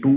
2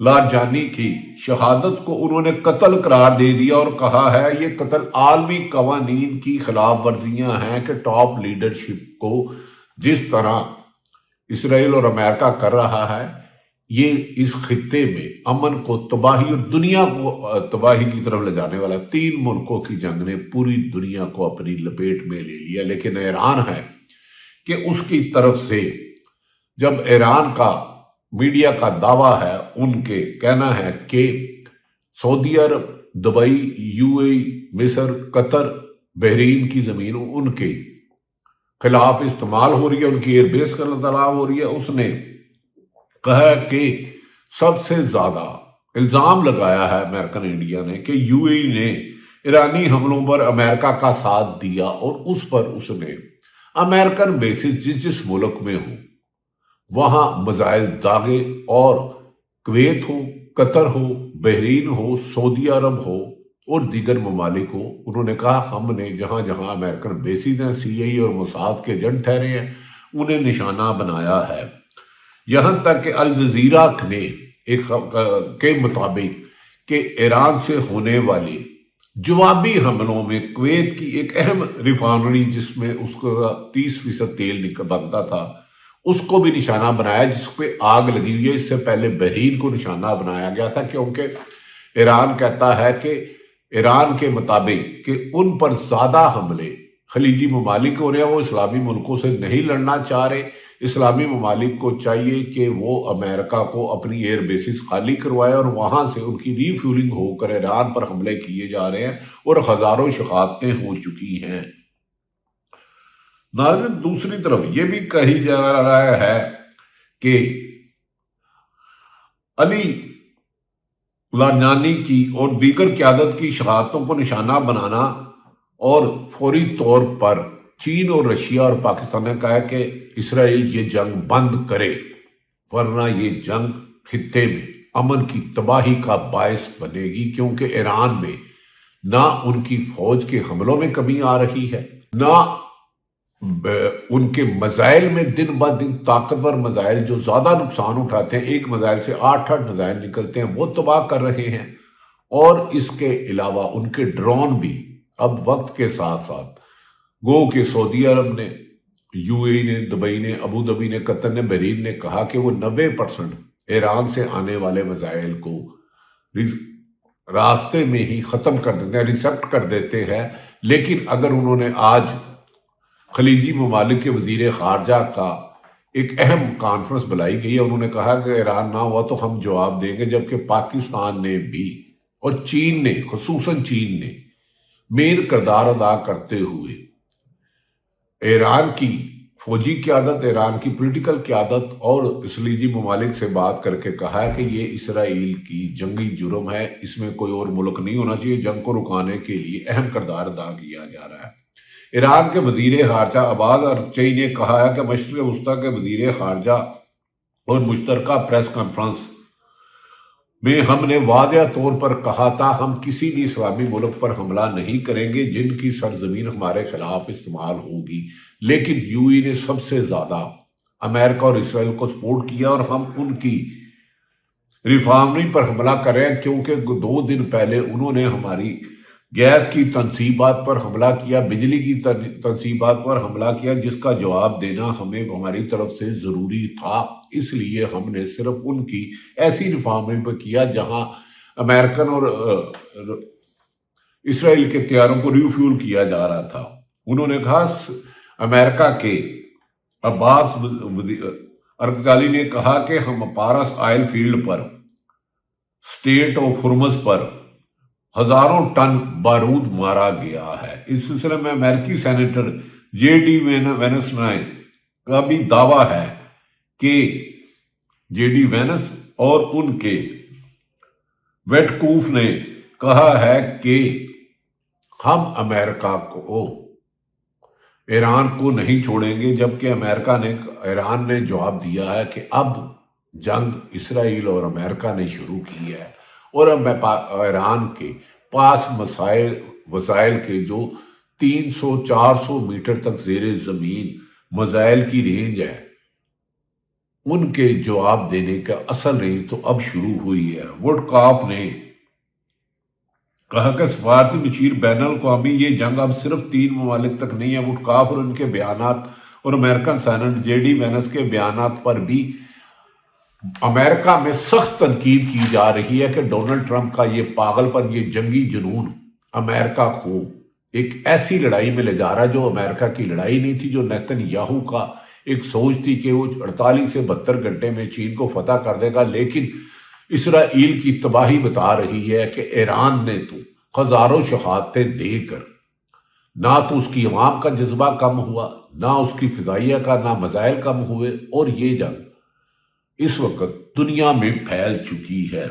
لاجانی کی شہادت کو انہوں نے قتل قرار دے دیا اور کہا ہے یہ قتل عالمی قوانین کی خلاف ورزیاں ہیں کہ ٹاپ لیڈرشپ کو جس طرح اسرائیل اور امریکہ کر رہا ہے یہ اس خطے میں امن کو تباہی اور دنیا کو تباہی کی طرف لے جانے والا 3 ملکوں کی جنگ نے پوری دنیا کو اپنی لپیٹ میں لے لیا۔ لیکن ایران ہے کہ اس کی طرف سے جب ایران کا میڈیا کا دعویٰ ہے، ان کے کہنا ہے کہ سعودی عرب، دبئی، یو اے ای، مصر، قطر، بحرین کی زمین ان کے خلاف استعمال ہو رہی ہے، ان کی ایئر بیس کا تلاب ہو رہی ہے۔ اس نے کہا کہ سب سے زیادہ الزام لگایا ہے امریکن انڈیا نے کہ یو اے ای نے ایرانی حملوں پر امریکہ کا ساتھ دیا اور اس پر اس نے امریکن بیسز جس ملک میں ہوں وہاں میزائل داغے، اور کویت ہو، قطر ہو، بحرین ہو، سعودی عرب ہو اور دیگر ممالک ہو، انہوں نے کہا ہم نے جہاں جہاں امریکن بیسز ہیں، سی آئی اور موساد کے ایجنٹ ٹھہرے ہیں، انہیں نشانہ بنایا ہے۔ یہاں تک کہ الجزیرہ نے کے مطابق کہ ایران سے ہونے والے جوابی حملوں میں کویت کی ایک اہم ریفائنری جس میں اس کا 30% تیل بنتا تھا، اس کو بھی نشانہ بنایا، جس پہ آگ لگی ہوئی ہے۔ اس سے پہلے بحرین کو نشانہ بنایا گیا تھا، کیونکہ ایران کہتا ہے کہ ایران کے مطابق کہ ان پر زیادہ حملے خلیجی ممالک ہو رہے ہیں، وہ اسلامی ملکوں سے نہیں لڑنا چاہ رہے۔ اسلامی ممالک کو چاہیے کہ وہ امریکہ کو اپنی ایئر بیسز خالی کروائے اور وہاں سے ان کی ری فیولنگ ہو کر ایران پر حملے کیے جا رہے ہیں اور ہزاروں شہادتیں ہو چکی ہیں۔ ناظرین، دوسری طرف یہ بھی کہی جا رہا ہے کہ علی لاجانی کی اور دیگر قیادت کی شہادتوں کو نشانہ بنانا اور فوری طور پر چین اور رشیا اور پاکستان نے کہا کہ اسرائیل یہ جنگ بند کرے، ورنہ یہ جنگ خطے میں امن کی تباہی کا باعث بنے گی، کیونکہ ایران میں نہ ان کی فوج کے حملوں میں کمی آ رہی ہے، نہ ان کے میزائل میں دن بہ دن طاقتور میزائل جو زیادہ نقصان اٹھاتے ہیں، ایک میزائل سے 8 میزائل نکلتے ہیں، وہ تباہ کر رہے ہیں، اور اس کے علاوہ ان کے ڈرون بھی اب وقت کے ساتھ ساتھ گو کہ سعودی عرب نے، یو اے ای نے، دبئی نے، ابو دھابی نے، قطر نے، بحرین نے کہا کہ وہ 90% ایران سے آنے والے میزائل کو راستے میں ہی ختم کر دیتے ہیں، ریسیپٹ کر دیتے ہیں۔ لیکن اگر انہوں نے آج خلیجی ممالک کے وزیر خارجہ کا ایک اہم کانفرنس بلائی گئی ہے، انہوں نے کہا کہ ایران نہ ہوا تو ہم جواب دیں گے، جبکہ پاکستان نے بھی اور چین نے، خصوصاً چین نے مین کردار ادا کرتے ہوئے ایران کی فوجی قیادت، ایران کی پولیٹیکل قیادت اور خلیجی ممالک سے بات کر کے کہا ہے کہ یہ اسرائیل کی جنگی جرم ہے، اس میں کوئی اور ملک نہیں ہونا چاہیے، جنگ کو رکانے کے لیے اہم کردار ادا کیا جا رہا ہے۔ ایران کے وزیر خارجہ عباس ارغچی نے کہا ہے کہ مشرق وسطیٰ کے وزیر خارجہ اور مشترکہ پریس کانفرنس میں ہم نے واضح طور پر کہا تھا ہم کسی بھی اسلامی ملک پر حملہ نہیں کریں گے جن کی سرزمین ہمارے خلاف استعمال ہوگی، لیکن یو اے نے سب سے زیادہ امریکہ اور اسرائیل کو سپورٹ کیا اور ہم ان کی ریفائنری پر حملہ کر رہے ہیں، کیونکہ 2 دن پہلے انہوں نے ہماری گیس کی تنصیبات پر حملہ کیا، بجلی کی تنصیبات پر حملہ کیا، جس کا جواب دینا ہمیں ہماری طرف سے ضروری تھا۔ اس لیے ہم نے صرف ان کی ایسی ریفائنری پر کیا جہاں امریکن اور اسرائیل کے طیاروں کو ریفیول کیا جا رہا تھا۔ انہوں نے کہا امریکہ کے عباس ارغچی نے کہا کہ ہم پارس آئل فیلڈ پر، اسٹیٹ آف ہرمز پر ہزاروں ٹن بارود مارا گیا ہے۔ اس سلسلے میں امریکی سینیٹر جے ڈی وینس کا بھی دعویٰ ہے کہ جے ڈی وینس اور ان کے ویٹکوف نے کہا ہے کہ ہم امریکہ کو، ایران کو نہیں چھوڑیں گے، جبکہ ایران نے جواب دیا ہے کہ اب جنگ اسرائیل اور امریکہ نے شروع کی ہے، اور اب ایران کے پاس وسائل کے جو 300-400 میٹر تک زیر زمین میزائل کی رینج ہے، ان کے جواب دینے کا اصل رینج تو اب شروع ہوئی ہے۔ وڈکاف نے کہا کہ سفارتی مشیر بین الاقوامی یہ جنگ اب صرف 3 ممالک تک نہیں ہے۔ وڈکاف اور ان کے بیانات اور American senator J D Vance کے بیانات پر بھی امریکہ میں سخت تنقید کی جا رہی ہے کہ ڈونلڈ ٹرمپ کا یہ پاگل پر یہ جنگی جنون امریکہ کو ایک ایسی لڑائی میں لے جا رہا ہے جو امریکہ کی لڑائی نہیں تھی، جو نیتن یاہو کا ایک سوچ تھی کہ وہ 48 سے 72 گھنٹے میں چین کو فتح کر دے گا، لیکن اسرائیل کی تباہی بتا رہی ہے کہ ایران نے تو ہزاروں شہادتیں دے کر نہ تو اس کی عوام کا جذبہ کم ہوا، نہ اس کی فضائیہ کا، نہ میزائل کم ہوئے، اور یہ جنگ اس وقت دنیا میں پھیل چکی ہے۔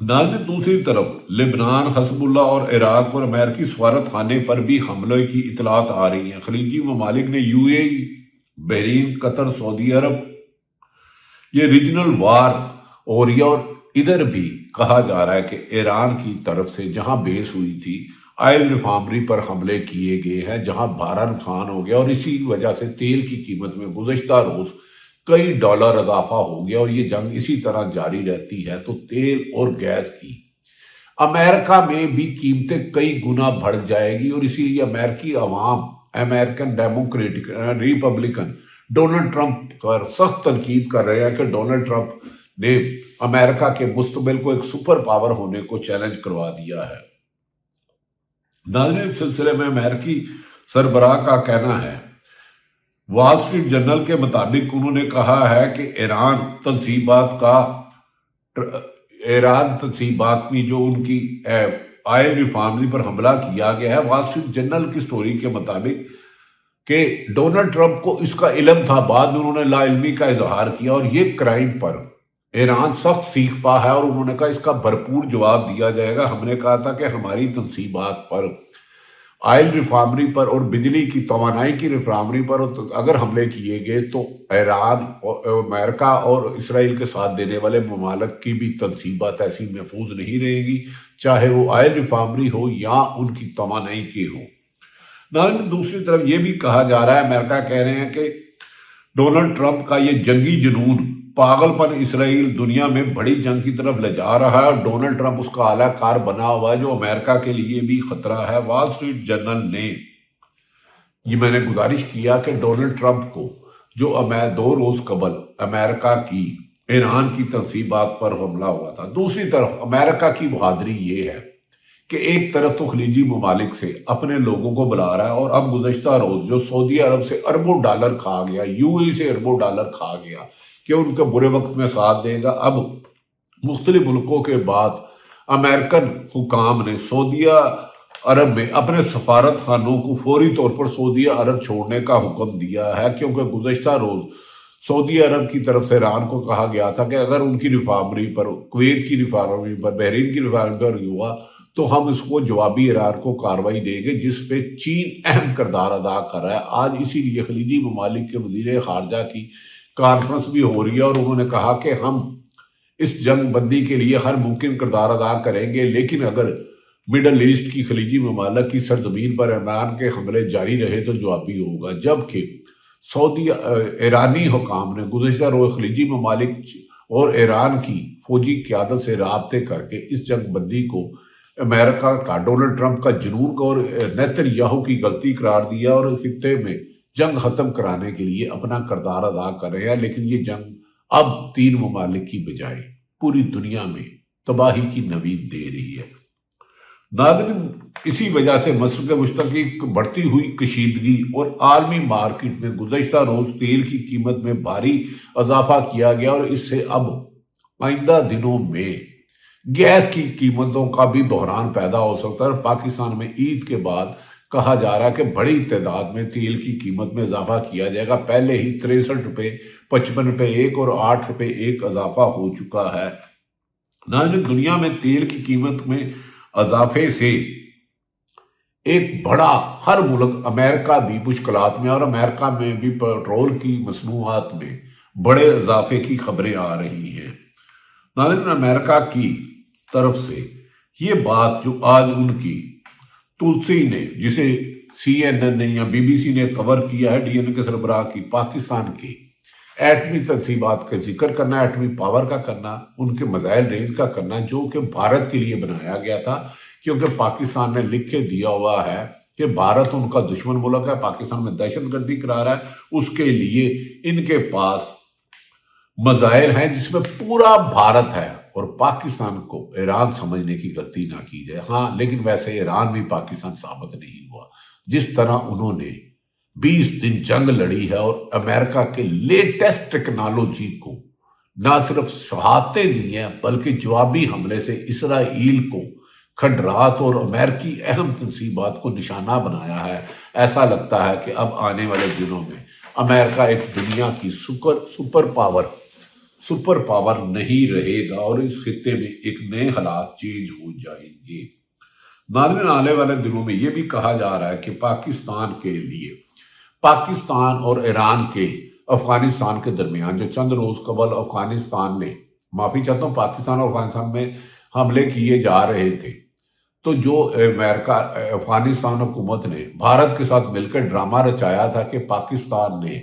ناظرین، دوسری طرف لبنان، حزب اللہ اور عراق پر امریکی سفارت خانے پر بھی حملے کی اطلاعات آ رہی ہیں۔ خلیجی ممالک نے یو اے ای، بحرین، قطر، سعودی عرب یہ ریجنل وار ہو رہی ہے، اور ادھر بھی کہا جا رہا ہے کہ ایران کی طرف سے جہاں بیس ہوئی تھی آئل ریفائنری پر حملے کیے گئے ہیں، جہاں بھارا نقصان ہو گیا، اور اسی وجہ سے تیل کی قیمت میں گزشتہ روز کئی ڈالر اضافہ ہو گیا، اور یہ جنگ اسی طرح جاری رہتی ہے تو تیل اور گیس کی امریکہ میں بھی قیمتیں کئی گنا بڑھ جائے گی، اور اسی لیے امریکی عوام، American Democratic Republican Donald Trump پر سخت تنقید کر رہے ہیں کہ ڈونلڈ ٹرمپ نے امریکہ کے مستقبل کو ایک سپر پاور ہونے کو چیلنج کروا دیا ہے۔ ناظرین، اس سلسلے میں امریکی سربراہ کا کہنا ہے، وال اسٹریٹ جرنل کے مطابق انہوں نے کہا ہے کہ ایران تنصیبات میں جو ان کی آئل ریفائنری پر حملہ کیا گیا ہے، وال اسٹریٹ جرنل کی سٹوری کے مطابق کہ ڈونلڈ ٹرمپ کو اس کا علم تھا، بعد میں انہوں نے لا علمی کا اظہار کیا، اور یہ کرائم پر ایران سخت سیکھ پا ہے، اور انہوں نے کہا اس کا بھرپور جواب دیا جائے گا۔ ہم نے کہا تھا کہ ہماری تنصیبات پر، آئل ریفائنری پر اور بجلی کی توانائی کی ریفائنری پر اگر حملے کیے گئے تو ایران اور امریکہ اور اسرائیل کے ساتھ دینے والے ممالک کی بھی تنصیبات ایسی محفوظ نہیں رہیں گی، چاہے وہ آئل ریفائنری ہو یا ان کی توانائی کی ہو۔ ناظرین، دوسری طرف یہ بھی کہا جا رہا ہے، امریکہ کہہ رہے ہیں کہ ڈونلڈ ٹرمپ کا یہ جنگی جنون، پاگل پن اسرائیل دنیا میں بڑی جنگ کی طرف لے جا رہا ہے، اور ڈونلڈ ٹرمپ اس کا اعلیٰ کار بنا ہوا ہے جو امریکہ کے لیے بھی خطرہ ہے۔ وال اسٹریٹ جرنل نے یہ میں نے گزارش کیا کہ ڈونلڈ ٹرمپ کو جو 2 روز قبل امریکہ کی ایران کی تنصیبات پر حملہ ہوا تھا، دوسری طرف امریکہ کی بہادری یہ ہے کہ ایک طرف تو خلیجی ممالک سے اپنے لوگوں کو بلا رہا ہے، اور اب گزشتہ روز جو سعودی عرب سے اربوں ڈالر کھا گیا، یو اے سے اربوں ڈالر کھا گیا کہ ان کے برے وقت میں ساتھ دے گا، اب مختلف ملکوں کے بعد امریکن حکام نے سعودی عرب میں اپنے سفارت خانوں کو فوری طور پر سعودی عرب چھوڑنے کا حکم دیا ہے، کیونکہ گزشتہ روز سعودی عرب کی طرف سے ایران کو کہا گیا تھا کہ اگر ان کی ریفائنری پر، کویت کی ریفائنری پر، بحرین کی ریفائنری پر ہوا تو ہم اس کو جوابی ایران کو کارروائی دیں گے، جس پہ چین اہم کردار ادا کر رہا ہے۔ آج اسی لیے خلیجی ممالک کے وزیر خارجہ کی کانفرنس بھی ہو رہی ہے، اور انہوں نے کہا کہ ہم اس جنگ بندی کے لیے ہر ممکن کردار ادا کریں گے، لیکن اگر مڈل ایسٹ کی خلیجی ممالک کی سرزمین پر ایران کے حملے جاری رہے تو جوابی ہوگا۔ جبکہ ایرانی حکام نے گزشتہ روز خلیجی ممالک اور ایران کی فوجی قیادت سے رابطے کر کے اس جنگ بندی کو امریکہ کا، ڈونلڈ ٹرمپ کا جنون کو اور نیتن یاہو کی غلطی قرار دیا، اور خطے میں جنگ ختم کرانے کے لیے اپنا کردار ادا کر رہے ہیں، لیکن یہ جنگ اب 3 ممالک کی بجائے پوری دنیا میں تباہی کی نوید دے رہی ہے۔ ناظرین، اسی وجہ سے مشرق وسطیٰ کی بڑھتی ہوئی کشیدگی اور عالمی مارکیٹ میں گزشتہ روز تیل کی قیمت میں بھاری اضافہ کیا گیا، اور اس سے اب آئندہ دنوں میں گیس کی قیمتوں کا بھی بحران پیدا ہو سکتا ہے، اور پاکستان میں عید کے بعد کہا جا رہا ہے کہ بڑی تعداد میں تیل کی قیمت میں اضافہ کیا جائے گا۔ پہلے ہی 63 روپے، 55 روپے ایک اور 8 روپے ایک اضافہ ہو چکا ہے۔ ناظرین، دنیا میں تیل کی قیمت میں اضافے سے ایک بڑا ہر ملک، امریکہ بھی مشکلات میں، اور امریکہ میں بھی پیٹرول کی مصنوعات میں بڑے اضافے کی خبریں آ رہی ہیں۔ ناظرین، امریکہ کی طرف سے یہ بات جو آج ان کی تلسی نے، جسے سی این این نے یا بی بی سی نے کور کیا ہے، ڈی این کے سربراہ کی، پاکستان کے ایٹمی تنصیبات کا ذکر کرنا، ایٹمی پاور کا کرنا، ان کے میزائل رینج کا کرنا، جو کہ بھارت کے لیے بنایا گیا تھا، کیونکہ پاکستان نے لکھ کے دیا ہوا ہے کہ بھارت ان کا دشمن ملک ہے، پاکستان میں دہشت گردی کرا رہا ہے، اس کے لیے ان کے پاس میزائل ہیں جس میں پورا بھارت ہے، اور پاکستان کو ایران سمجھنے کی غلطی نہ کی جائے۔ ہاں لیکن ویسے ایران بھی پاکستان ثابت نہیں ہوا، جس طرح انہوں نے 20 دن جنگ لڑی ہے اور امریکہ کے لیٹسٹ ٹیکنالوجی کو نہ صرف شہادتیں دی ہیں بلکہ جوابی حملے سے اسرائیل کو کھنڈرات اور امریکی اہم تنصیبات کو نشانہ بنایا ہے۔ ایسا لگتا ہے کہ اب آنے والے دنوں میں امریکہ ایک دنیا کی سپر پاور نہیں رہے گا اور اس خطے میں ایک نئے حالات چینج ہو جائیں گے۔ ناظرین، آنے والے دنوں میں یہ بھی کہا جا رہا ہے کہ پاکستان کے لیے پاکستان اور ایران کے افغانستان کے درمیان جو چند روز قبل افغانستان نے، معافی چاہتا ہوں، پاکستان اور افغانستان میں حملے کیے جا رہے تھے، تو جو افغانستان حکومت نے بھارت کے ساتھ مل کر ڈرامہ رچایا تھا کہ پاکستان نے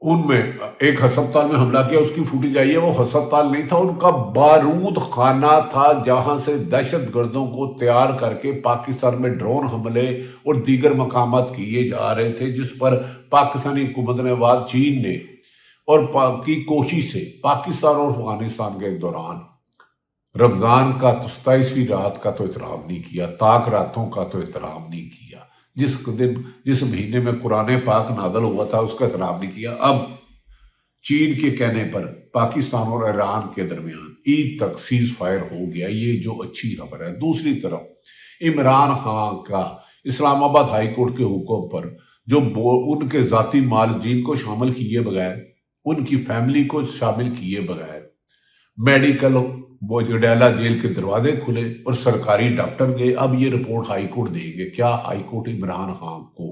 ان میں ایک ہسپتال میں حملہ کیا، اس کی فوٹیج آئی ہے، وہ ہسپتال نہیں تھا، ان کا بارود خانہ تھا جہاں سے دہشت گردوں کو تیار کر کے پاکستان میں ڈرون حملے اور دیگر مقامات کیے جا رہے تھے، جس پر پاکستانی حکومت نے بعد چین نے اور کی کوشش سے پاکستان اور افغانستان کے دوران رمضان کا 27ویں رات کا تو احترام نہیں کیا، طاق راتوں کا تو احترام نہیں کیا، جس مہینے میں قرآن پاک نازل ہوا تھا اس کا احترام نہیں کیا۔ اب چین کے کہنے پر پاکستان اور ایران کے درمیان عید تک سیز فائر ہو گیا، یہ جو اچھی خبر ہے۔ دوسری طرف عمران خان کا اسلام آباد ہائی کورٹ کے حکم پر جو ان کے ذاتی معالجین کو شامل کیے بغیر، ان کی فیملی کو شامل کیے بغیر میڈیکل وڈیلا جیل کے دروازے کھلے اور سرکاری ڈاکٹر گئے۔ اب یہ رپورٹ ہائی کورٹ دے گے، کیا ہائی کورٹ عمران خان کو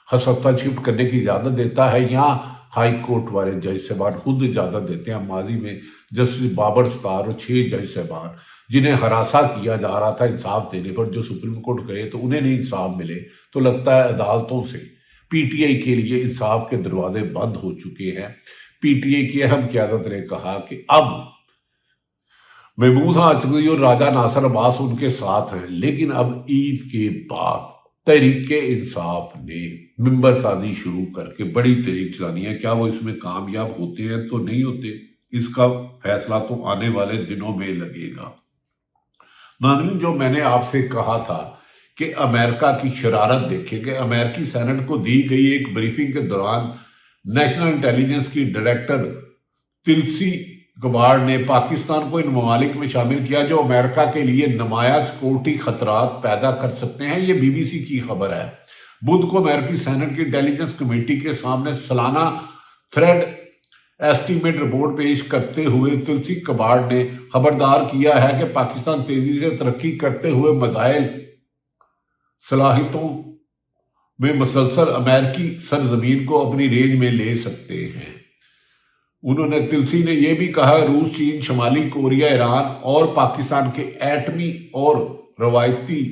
ہسپتال شفٹ کرنے کی اجازت دیتا ہے یا ہائی کورٹ والے جج صاحبان خود اجازت دیتے ہیں؟ ماضی میں جسٹس بابر ستار اور 6 جج صاحبان جنہیں ہراساں کیا جا رہا تھا انصاف دینے پر، جو سپریم کورٹ گئے تو انہیں نہیں انصاف ملے، تو لگتا ہے عدالتوں سے پی ٹی آئی کے لیے انصاف کے دروازے بند ہو چکے ہیں۔ پی ٹی آئی کی اہم قیادت نے کہا کہ اب محمود ہاشمی اور راجہ ناصر عباس ان کے ساتھ ہیں، لیکن اب عید کے بعد تحریک انصاف نے ممبر سازی شروع کر کے بڑی تحریک چلانی ہے۔ کیا وہ اس میں کامیاب ہوتے ہیں تو نہیں ہوتے، اس کا فیصلہ تو آنے والے دنوں میں لگے گا۔ ناظرین، جو میں نے آپ سے کہا تھا کہ امریکہ کی شرارت دیکھیں کہ امریکی سینٹ کو دی گئی ایک بریفنگ کے دوران نیشنل انٹیلیجنس کی ڈائریکٹر تلسی گبارڈ نے پاکستان کو ان ممالک میں شامل کیا جو امریکہ کے لیے نمایاں سیکورٹی خطرات پیدا کر سکتے ہیں۔ یہ بی بی سی کی خبر ہے۔ بدھ کو امریکی سینٹ کی انٹیلیجنس کمیٹی کے سامنے سالانہ تھریڈ ایسٹیمیٹ رپورٹ پیش کرتے ہوئے تلسی گبارڈ نے خبردار کیا ہے کہ پاکستان تیزی سے ترقی کرتے ہوئے میزائل صلاحیتوں میں مسلسل امریکی سرزمین کو اپنی رینج میں لے سکتے ہیں۔ تلسی نے یہ بھی کہا روس، چین، شمالی کوریا، ایران اور پاکستان کے ایٹمی اور روایتی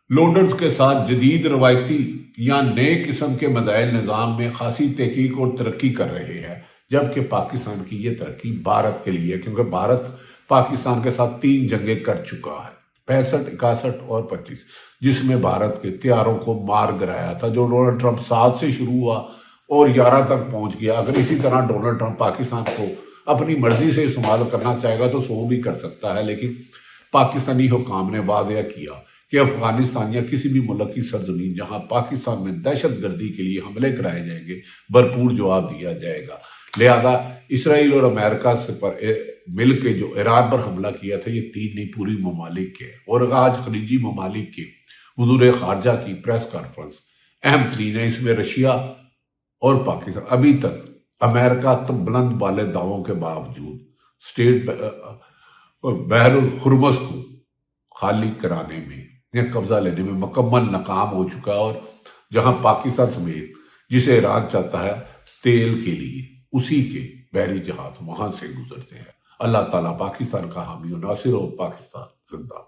لوڈرز کے ساتھ جدید روایتی یا نئے قسم کے میزائل نظام میں خاصی تحقیق اور ترقی کر رہے ہیں، جبکہ پاکستان کی یہ ترقی بھارت کے لیے، کیونکہ بھارت پاکستان کے ساتھ 3 جنگیں کر چکا ہے، 65، 61 اور 25، جس میں بھارت کے ہتھیاروں کو مار گرایا تھا، جو ڈونلڈ ٹرمپ 7 سے شروع ہوا اور 11 تک پہنچ گیا۔ اگر اسی طرح ڈونلڈ ٹرمپ پاکستان کو اپنی مرضی سے استعمال کرنا چاہے گا تو 100 بھی کر سکتا ہے، لیکن پاکستانی حکام نے واضح کیا کہ افغانستان یا کسی بھی ملک کی سرزمین جہاں پاکستان میں دہشت گردی کے لیے حملے کرائے جائیں گے، بھرپور جواب دیا جائے گا۔ لہذا اسرائیل اور امریکہ سے مل کے جو ایران پر حملہ کیا تھا، یہ 3 نہیں پوری ممالک کے، اور آج خلیجی ممالک کے وزیر خارجہ کی پریس کانفرنس اہم ترین ہے۔ اس میں رشیا اور پاکستان ابھی تک امریکہ بلند بالے دعووں کے باوجود اسٹیٹ بحر الخرمز کو خالی کرانے میں یا قبضہ لینے میں مکمل ناکام ہو چکا ہے، اور جہاں پاکستان سمیت جسے ایران چاہتا ہے تیل کے لیے، اسی کے بحری جہاز وہاں سے گزرتے ہیں۔ اللہ تعالیٰ پاکستان کا حامی و ناصر ہو۔ پاکستان زندہ۔